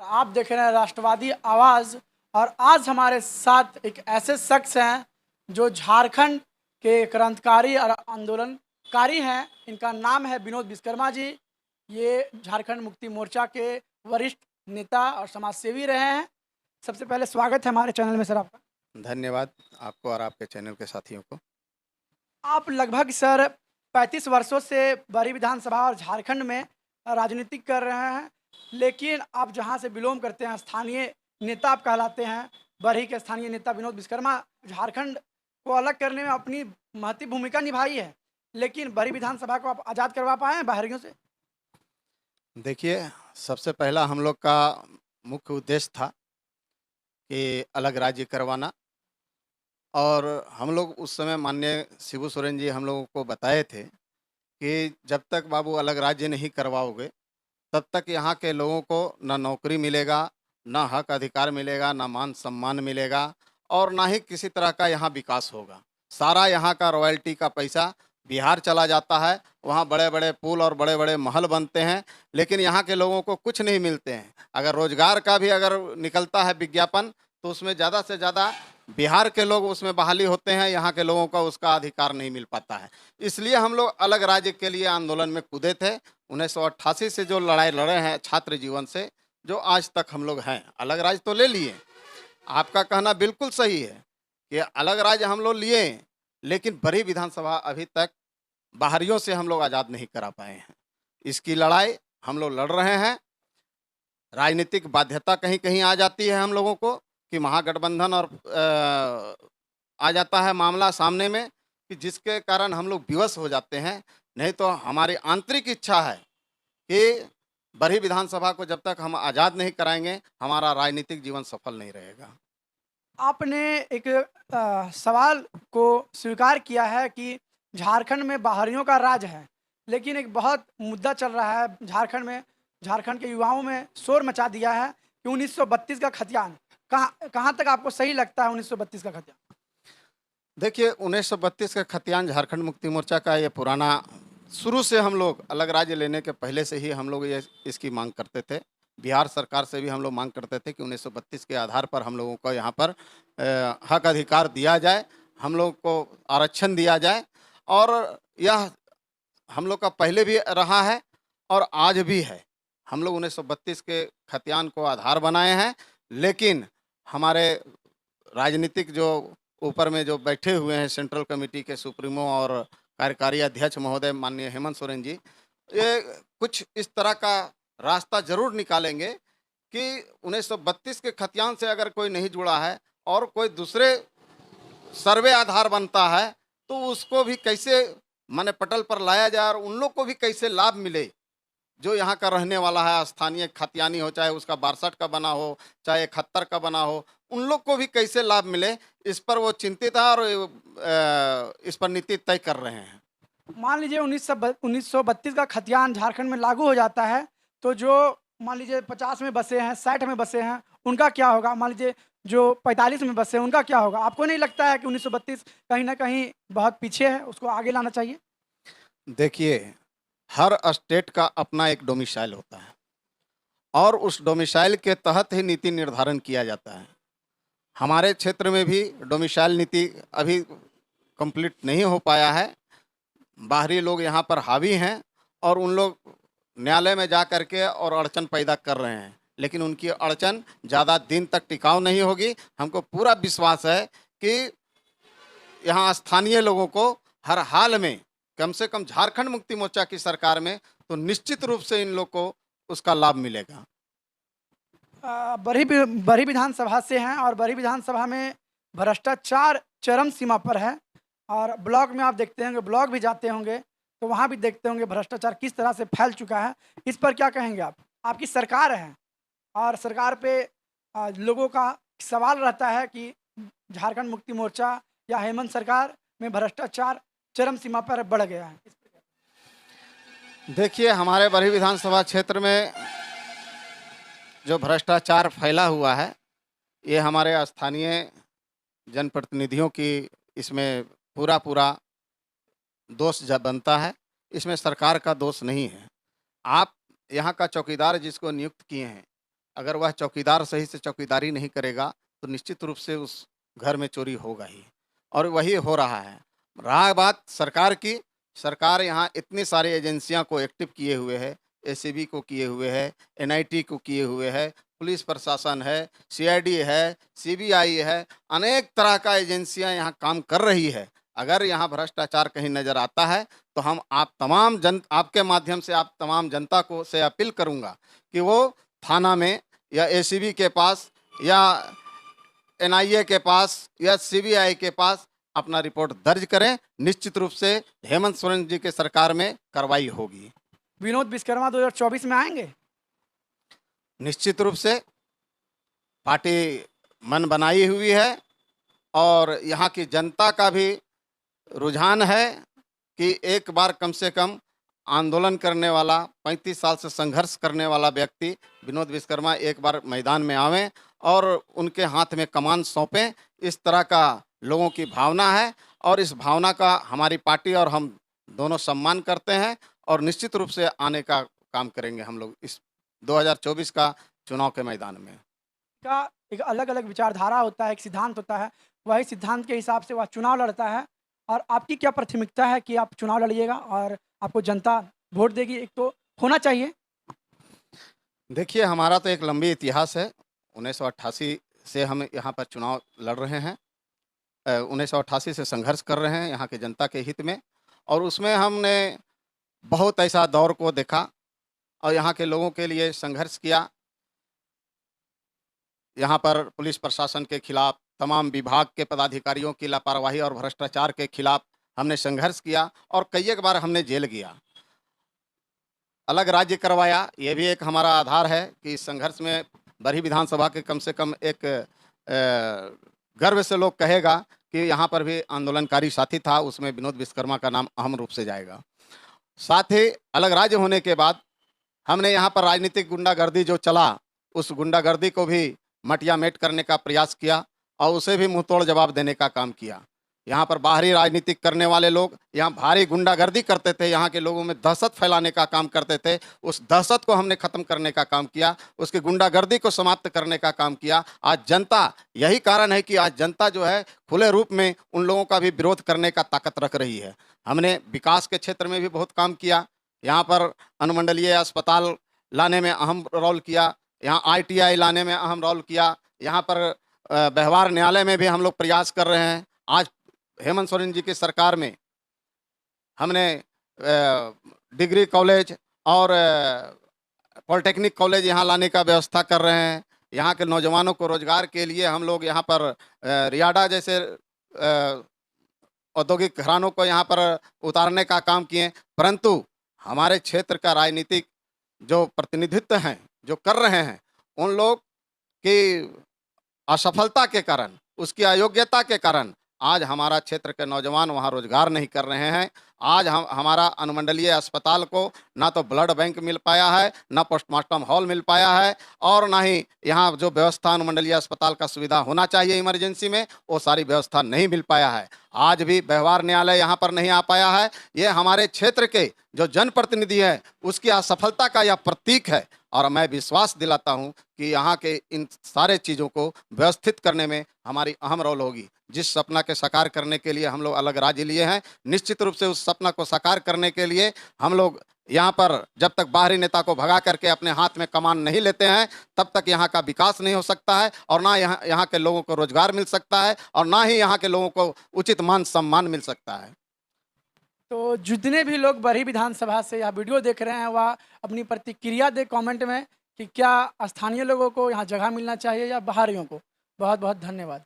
आप देख रहे हैं राष्ट्रवादी आवाज़। और आज हमारे साथ एक ऐसे शख्स हैं जो झारखंड के क्रांतिकारी और आंदोलनकारी हैं। इनका नाम है विनोद विश्वकर्मा जी। ये झारखंड मुक्ति मोर्चा के वरिष्ठ नेता और समाज सेवी रहे हैं। सबसे पहले स्वागत है हमारे चैनल में सर आपका। धन्यवाद आपको और आपके चैनल के साथियों को। आप लगभग सर 35 वर्षों से बड़ी विधानसभा और झारखंड में राजनीति कर रहे हैं, लेकिन आप जहां से बिलोंग करते हैं स्थानीय नेता आप कहलाते हैं। बरही के स्थानीय नेता विनोद विश्वकर्मा झारखंड को अलग करने में अपनी महती भूमिका निभाई है, लेकिन बड़ी विधानसभा को आप आज़ाद करवा पाए हैं बाहरियों से? देखिए, सबसे पहला हम लोग का मुख्य उद्देश्य था कि अलग राज्य करवाना, और हम लोग उस समय माननीय शिबू सोरेन जी हम लोगों को बताए थे कि जब तक बाबू अलग राज्य नहीं करवाओगे, तब तक यहाँ के लोगों को ना नौकरी मिलेगा, ना हक अधिकार मिलेगा, ना मान सम्मान मिलेगा, और ना ही किसी तरह का यहाँ विकास होगा। सारा यहाँ का रॉयल्टी का पैसा बिहार चला जाता है, वहाँ बड़े-बड़े पुल और बड़े-बड़े महल बनते हैं, लेकिन यहाँ के लोगों को कुछ नहीं मिलते हैं। अगर रोजगार का भी अगर निकलता है विज्ञापन, तो उसमें ज़्यादा से ज़्यादा बिहार के लोग उसमें बहाली होते हैं, यहाँ के लोगों को उसका अधिकार नहीं मिल पाता है। इसलिए हम लोग अलग राज्य के लिए आंदोलन में कूदे थे। 1988 से जो लड़ाई लड़े हैं छात्र जीवन से, जो आज तक हम लोग हैं। अलग राज्य तो ले लिए, आपका कहना बिल्कुल सही है कि अलग राज्य हम लोग लिए, लेकिन बड़ी विधानसभा अभी तक बाहरियों से हम लोग आज़ाद नहीं करा पाए हैं। इसकी लड़ाई हम लोग लड़ रहे हैं। राजनीतिक बाध्यता कहीं कहीं आ जाती है हम लोगों को कि महागठबंधन और आ जाता है मामला सामने में, कि जिसके कारण हम लोग विवश हो जाते हैं। नहीं तो हमारी आंतरिक इच्छा है कि बड़ी विधानसभा को जब तक हम आज़ाद नहीं कराएंगे, हमारा राजनीतिक जीवन सफल नहीं रहेगा। आपने एक सवाल को स्वीकार किया है कि झारखंड में बाहरियों का राज है, लेकिन एक बहुत मुद्दा चल रहा है झारखंड में। झारखंड के युवाओं में शोर मचा दिया है कि 1932 का खतियान कहाँ कहाँ तक आपको सही लगता है? 1932 का खतियान देखिए, 1932 का खतियान झारखंड मुक्ति मोर्चा का ये पुराना, शुरू से हम लोग अलग राज्य लेने के पहले से ही हम लोग ये इसकी मांग करते थे। बिहार सरकार से भी हम लोग मांग करते थे कि 1932 के आधार पर हम लोगों को यहाँ पर हक अधिकार दिया जाए, हम लोग को आरक्षण दिया जाए। और यह हम लोग का पहले भी रहा है और आज भी है। हम लोग 1932 के खतियान को आधार बनाए हैं, लेकिन हमारे राजनीतिक जो ऊपर में जो बैठे हुए हैं सेंट्रल कमेटी के सुप्रीमो और कार्यकारी अध्यक्ष महोदय माननीय हेमंत सोरेन जी, ये कुछ इस तरह का रास्ता जरूर निकालेंगे कि 1932 के खतियान से अगर कोई नहीं जुड़ा है और कोई दूसरे सर्वे आधार बनता है, तो उसको भी कैसे माने पटल पर लाया जाए और उन लोग को भी कैसे लाभ मिले। जो यहाँ का रहने वाला है, स्थानीय खतियानी हो, चाहे उसका 62 का बना हो, चाहे 71 का बना हो, उन लोग को भी कैसे लाभ मिले, इस पर वो चिंतित है और इस पर नीति तय कर रहे हैं। मान लीजिए 1932 का खतियान झारखंड में लागू हो जाता है, तो जो मान लीजिए 50 में बसे हैं, 60 में बसे हैं, उनका क्या होगा? मान लीजिए जो 45 में बसे हैं, उनका क्या होगा? आपको नहीं लगता है कि 1932 कहीं ना कहीं बहुत पीछे है, उसको आगे लाना चाहिए? देखिए, हर स्टेट का अपना एक डोमिसाइल होता है और उस डोमिसाइल के तहत ही नीति निर्धारण किया जाता है। हमारे क्षेत्र में भी डोमिसाइल नीति अभी कंप्लीट नहीं हो पाया है। बाहरी लोग यहाँ पर हावी हैं और उन लोग न्यायालय में जा कर के और अड़चन पैदा कर रहे हैं, लेकिन उनकी अड़चन ज़्यादा दिन तक टिकाऊ नहीं होगी। हमको पूरा विश्वास है कि यहाँ स्थानीय लोगों को हर हाल में, कम से कम झारखंड मुक्ति मोर्चा की सरकार में, तो निश्चित रूप से इन लोग को उसका लाभ मिलेगा। बड़ी विधानसभा से हैं और बड़ी विधानसभा में भ्रष्टाचार चरम सीमा पर है। और ब्लॉक में आप देखते होंगे, ब्लॉक भी जाते होंगे तो वहाँ भी देखते होंगे भ्रष्टाचार किस तरह से फैल चुका है। इस पर क्या कहेंगे आप? आपकी सरकार है और सरकार पे लोगों का सवाल रहता है कि झारखंड मुक्ति मोर्चा या हेमंत सरकार में भ्रष्टाचार चरम सीमा पर बढ़ गया है। देखिए, हमारे बरही विधानसभा क्षेत्र में जो भ्रष्टाचार फैला हुआ है, ये हमारे स्थानीय जनप्रतिनिधियों की इसमें पूरा दोष बनता है। इसमें सरकार का दोष नहीं है। आप यहाँ का चौकीदार जिसको नियुक्त किए हैं, अगर वह चौकीदार सही से चौकीदारी नहीं करेगा, तो निश्चित रूप से उस घर में चोरी होगा ही और वही हो रहा है। रहा बात सरकार की, सरकार यहाँ इतनी सारी एजेंसियाँ को एक्टिव किए हुए है, एसीबी को किए हुए है, एनआईटी को किए हुए है, पुलिस प्रशासन है, सीआईडी है, सीबीआई है, अनेक तरह का एजेंसियाँ यहाँ काम कर रही है। अगर यहाँ भ्रष्टाचार कहीं नज़र आता है, तो हम आपके माध्यम से आप तमाम जनता को से अपील करूँगा कि वो थाना में या एसीबी के पास या एनआईए के पास या सीबीआई के पास अपना रिपोर्ट दर्ज करें। निश्चित रूप से हेमंत सोरेन जी के सरकार में कार्रवाई होगी। विनोद विश्वकर्मा 2024 में आएंगे? निश्चित रूप से पार्टी मन बनाई हुई है और यहाँ की जनता का भी रुझान है कि एक बार कम से कम आंदोलन करने वाला 35 साल से संघर्ष करने वाला व्यक्ति विनोद विश्वकर्मा एक बार मैदान में आवें और उनके हाथ में कमान सौंपें। इस तरह का लोगों की भावना है और इस भावना का हमारी पार्टी और हम दोनों सम्मान करते हैं और निश्चित रूप से आने का काम करेंगे हम लोग इस 2024 का चुनाव के मैदान में। का एक अलग-अलग विचारधारा होता है, एक सिद्धांत होता है, वही सिद्धांत के हिसाब से वह चुनाव लड़ता है। और आपकी क्या प्राथमिकता है कि आप चुनाव लड़िएगा और आपको जनता वोट देगी? एक तो होना चाहिए। देखिए, हमारा तो एक लंबी इतिहास है। 1988 से हम यहाँ पर चुनाव लड़ रहे हैं। 1988 से संघर्ष कर रहे हैं यहाँ के जनता के हित में और उसमें हमने बहुत ऐसा दौर को देखा और यहाँ के लोगों के लिए संघर्ष किया। यहाँ पर पुलिस प्रशासन के खिलाफ, तमाम विभाग के पदाधिकारियों की लापरवाही और भ्रष्टाचार के खिलाफ हमने संघर्ष किया और कई एक बार हमने जेल गया। अलग राज्य करवाया, ये भी एक हमारा आधार है कि इस संघर्ष में बरही विधानसभा के कम से कम एक गर्व से लोग कहेगा कि यहाँ पर भी आंदोलनकारी साथी था, उसमें विनोद विश्वकर्मा का नाम अहम रूप से जाएगा। साथ ही अलग राज्य होने के बाद हमने यहाँ पर राजनीतिक गुंडागर्दी जो चला, उस गुंडागर्दी को भी मटिया मेट करने का प्रयास किया और उसे भी मुंहतोड़ जवाब देने का काम किया। यहाँ पर बाहरी राजनीतिक करने वाले लोग यहाँ भारी गुंडागर्दी करते थे, यहाँ के लोगों में दहशत फैलाने का काम करते थे। उस दहशत को हमने ख़त्म करने का काम किया, उसकी गुंडागर्दी को समाप्त करने का काम किया। आज जनता, यही कारण है कि आज जनता जो है खुले रूप में उन लोगों का भी विरोध करने का ताकत रख रही है। हमने विकास के क्षेत्र में भी बहुत काम किया, यहाँ पर अनुमंडलीय अस्पताल लाने में अहम रोल किया, यहाँ ITI लाने में अहम रोल किया, यहाँ पर व्यवहार न्यायालय में भी हम लोग प्रयास कर रहे हैं। आज हेमंत सोरेन जी की सरकार में हमने डिग्री कॉलेज और पॉलिटेक्निक कॉलेज यहाँ लाने का व्यवस्था कर रहे हैं। यहाँ के नौजवानों को रोजगार के लिए हम लोग यहाँ पर रियाडा जैसे औद्योगिक घरानों को यहाँ पर उतारने का काम किए, परंतु हमारे क्षेत्र का राजनीतिक जो प्रतिनिधित्व हैं, जो कर रहे हैं, उन लोग की असफलता के कारण, उसकी अयोग्यता के कारण आज हमारा क्षेत्र के नौजवान वहाँ रोजगार नहीं कर रहे हैं। आज हमारा अनुमंडलीय अस्पताल को ना तो ब्लड बैंक मिल पाया है, ना पोस्टमार्टम हॉल मिल पाया है और ना ही यहाँ जो व्यवस्था अनुमंडलीय अस्पताल का सुविधा होना चाहिए इमरजेंसी में, वो सारी व्यवस्था नहीं मिल पाया है। आज भी व्यवहार न्यायालय यहाँ पर नहीं आ पाया है। ये हमारे क्षेत्र के जो जनप्रतिनिधि है उसकी असफलता का यह प्रतीक है और मैं विश्वास दिलाता हूँ कि यहाँ के इन सारे चीज़ों को व्यवस्थित करने में हमारी अहम रोल होगी। जिस सपना के साकार करने के लिए हम लोग अलग राज्य लिए हैं, निश्चित रूप से उस सपना को साकार करने के लिए हम लोग यहाँ पर जब तक बाहरी नेता को भगा करके अपने हाथ में कमान नहीं लेते हैं, तब तक यहाँ का विकास नहीं हो सकता है और ना यहाँ के लोगों को रोजगार मिल सकता है और ना ही यहाँ के लोगों को उचित मान सम्मान मिल सकता है। तो जितने भी लोग बरही विधानसभा से यह वीडियो देख रहे हैं, वह अपनी प्रतिक्रिया दे कमेंट में कि क्या स्थानीय लोगों को यहाँ जगह मिलना चाहिए या बाहरियों को। बहुत बहुत धन्यवाद।